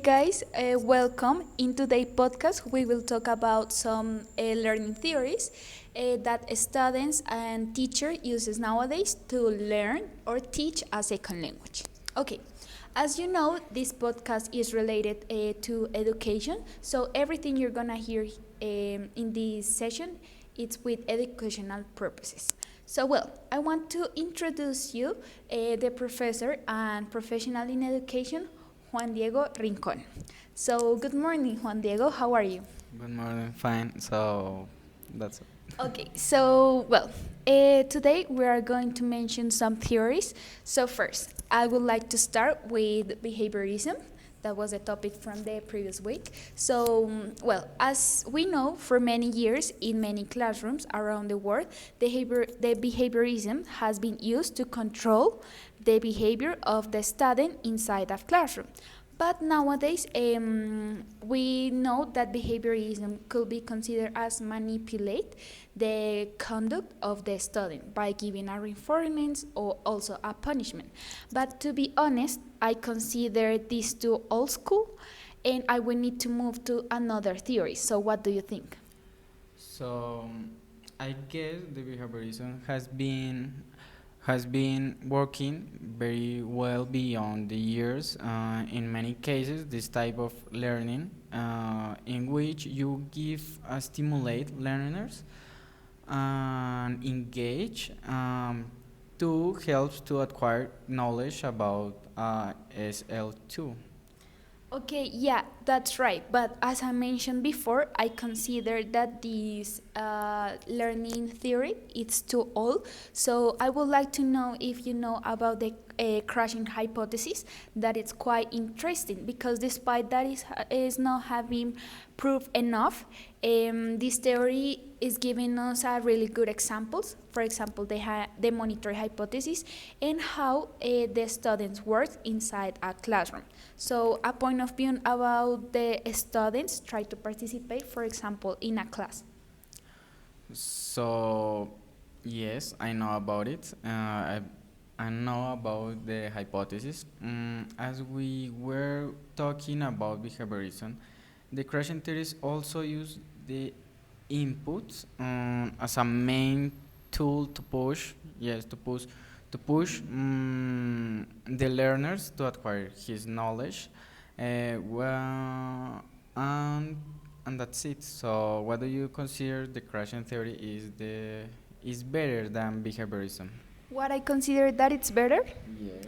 guys, welcome. In today's podcast, we will talk about some learning theories that students and teacher uses nowadays to learn or teach a second language. Okay, as you know, this podcast is related to education, so everything you're gonna hear in this session, it's with educational purposes. So, well, I want to introduce you the professor and professional in education, Juan Diego Rincon. So, good morning, Juan Diego. How are you? Good morning, fine. So that's it. Okay, so, well, today we are going to mention some theories. So, first, I would like to start with behaviorism. That was a topic from the previous week. So, well, as we know, for many years in many classrooms around the world, the behaviorism has been used to control the behavior of the student inside a classroom. But nowadays, we know that behaviorism could be considered as manipulate the conduct of the student by giving a reinforcement or also a punishment. But to be honest, I consider these two old school, and I will need to move to another theory. So, what do you think? So I guess the behaviorism has been working very well beyond the years. In many cases, this type of learning, in which you give stimulate learners and engage to helps to acquire knowledge about SL2. Okay, yeah, that's right. But as I mentioned before, I consider that this learning theory it's too old. So I would like to know if you know about the crashing hypothesis. That it's quite interesting because despite that is not having proof enough, this theory is giving us a really good examples. For example, the monitor hypothesis and how the students work inside a classroom. So a point of view about the students try to participate, for example, in a class. So, yes, I know about it. I know about the hypothesis. As we were talking about behaviorism, the Krashen theories also use the inputs as a main tool to push, yes, to push the learners to acquire his knowledge. Well, and that's it. So, what do you consider the Krashen theory is better than behaviorism? What I consider that it's better. Yes.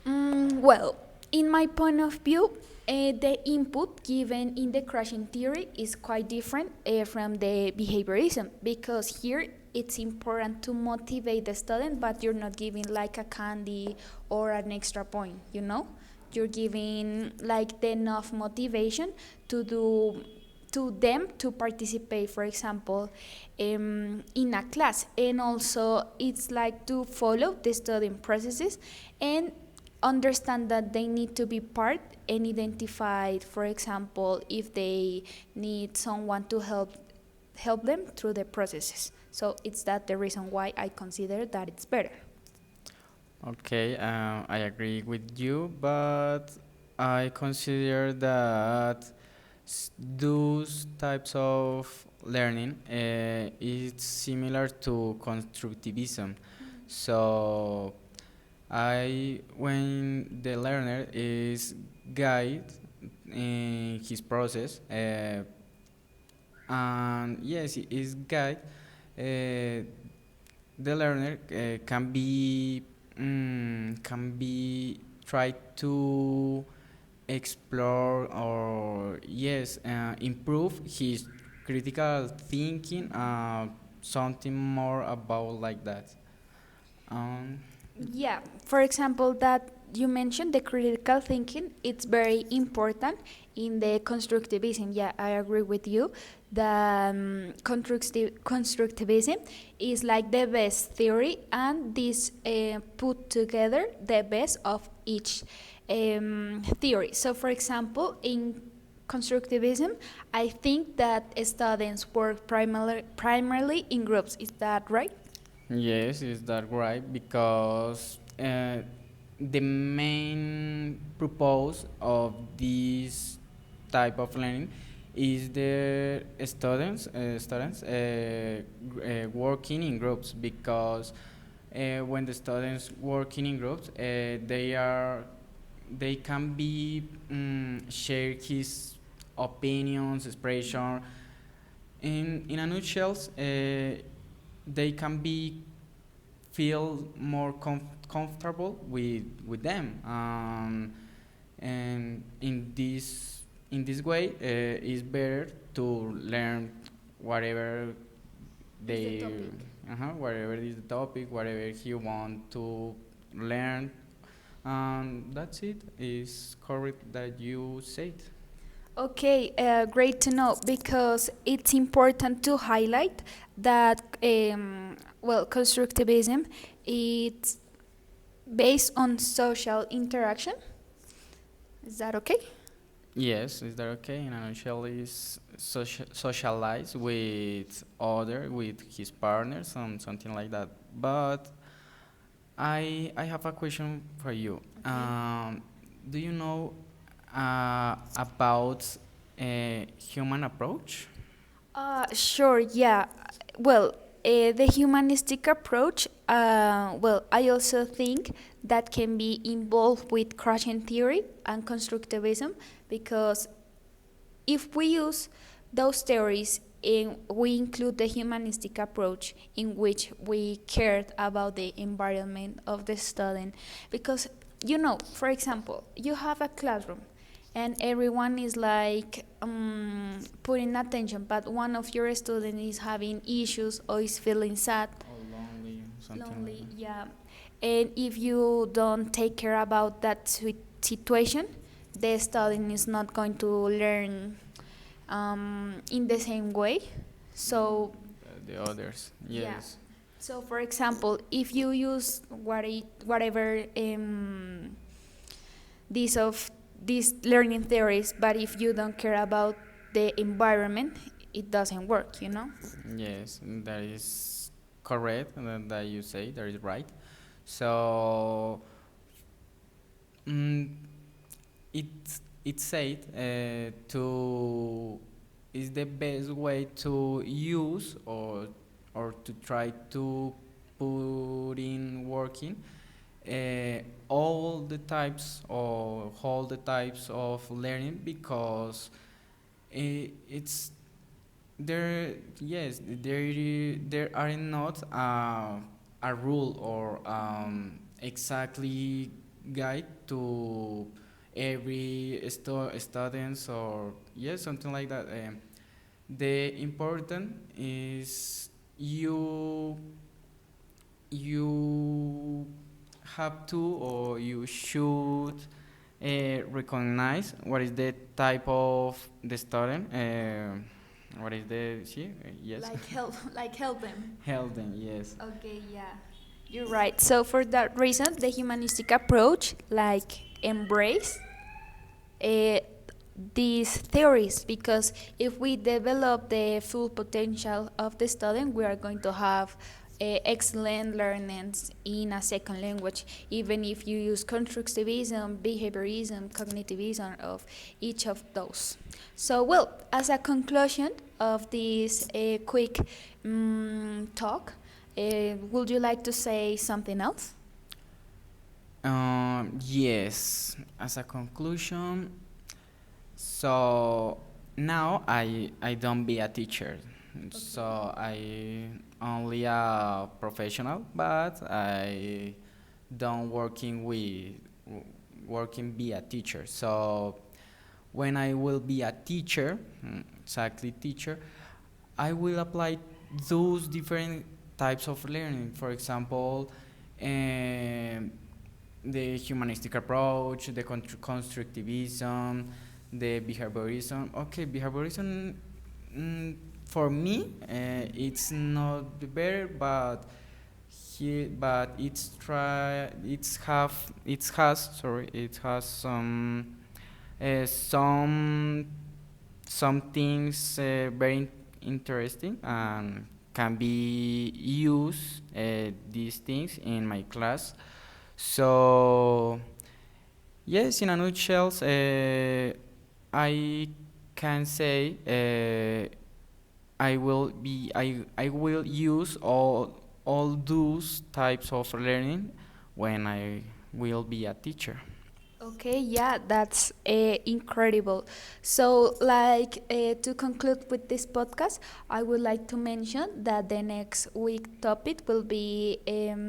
Well, in my point of view, the input given in the crashing theory is quite different from the behaviorism because here it's important to motivate the student, but you're not giving like a candy or an extra point, you know? You're giving like the enough motivation to do to them to participate, for example, in a class, and also it's like to follow the studying processes and understand that they need to be part and identified, for example, if they need someone to help them through the processes. So it's that the reason why I consider that it's better. Okay, I agree with you, but I consider that those types of learning is similar to constructivism. So when the learner is guided in his process, and yes, he is guide, the learner can be try to explore or yes improve his critical thinking, something more about like that. um, Yeah, for example, that you mentioned the critical thinking, it's very important in the constructivism. Yeah, I agree with you. The constructivism is like the best theory, and this put together the best of each theory. So, for example, in constructivism, I think that students work primarily in groups. Is that right? yes, is that right? Because the main purpose of this type of learning is the students working in groups, because when the students working in groups, they can be share his opinions, expression. In a nutshell, they can be feel more comfortable with them, and in this way, it's better to learn whatever Is the they topic. whatever is the topic, whatever he want to learn. That's it. It's correct that you said. Okay, great to know because it's important to highlight that well, constructivism it's based on social interaction. Is that okay? Yes, is that okay? In a nutshell, is socialize with with his partners, something like that. But I have a question for you. Okay. Do you know about a human approach? Sure, yeah. Well, the humanistic approach, well, I also think that can be involved with Krashen theory and constructivism because if we use those theories and we include the humanistic approach in which we cared about the environment of the student, because for example, you have a classroom and everyone is like putting attention, but one of your students is having issues or is feeling sad, Or lonely, something lonely, like that. yeah. And if you don't take care about that situation, the student is not going to learn in the same way. So, The others, yeah. yes. So, for example, if you use whatever these learning theories, but if you don't care about the environment, it doesn't work, you know? Yes, that is correct. That you say that is right. So mm, it said to is the best way to use or to try to put in working all the types of learning, because it's there. Yes, there are not a rule or exactly guide to every students, or yes, something like that. The important is you have to, or you should recognize what is the type of the student, what is the yes. Like help them. Help them, yes. Okay, yeah. You're right. So for that reason, the humanistic approach, like embrace uh, these theories, because if we develop the full potential of the student, we are going to have excellent learnings in a second language, even if you use constructivism, behaviorism, cognitivism, of each of those. So, well, as a conclusion of this quick talk, would you like to say something else? Yes, as a conclusion, so now I don't be a teacher, so I only a professional, but I don't working be a teacher. So when I will be a teacher, exactly teacher, I will apply those different types of learning. For example, um, the humanistic approach, the constructivism, the behaviorism. Okay, behaviorism, for me, it's not the better, but but it has some things very interesting, and can be used these things in my class So yes, in a nutshell, I can say I will use all those types of learning when I will be a teacher. Okay, yeah, that's incredible. So, to conclude with this podcast, I would like to mention that the next week topic will be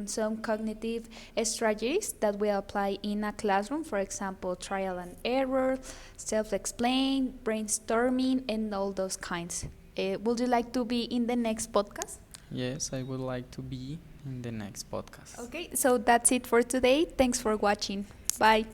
some cognitive strategies that we apply in a classroom. For example, trial and error, self-explain, brainstorming, and all those kinds. Would you like to be in the next podcast? Yes, I would like to be in the next podcast. Okay, so that's it for today. Thanks for watching. Bye.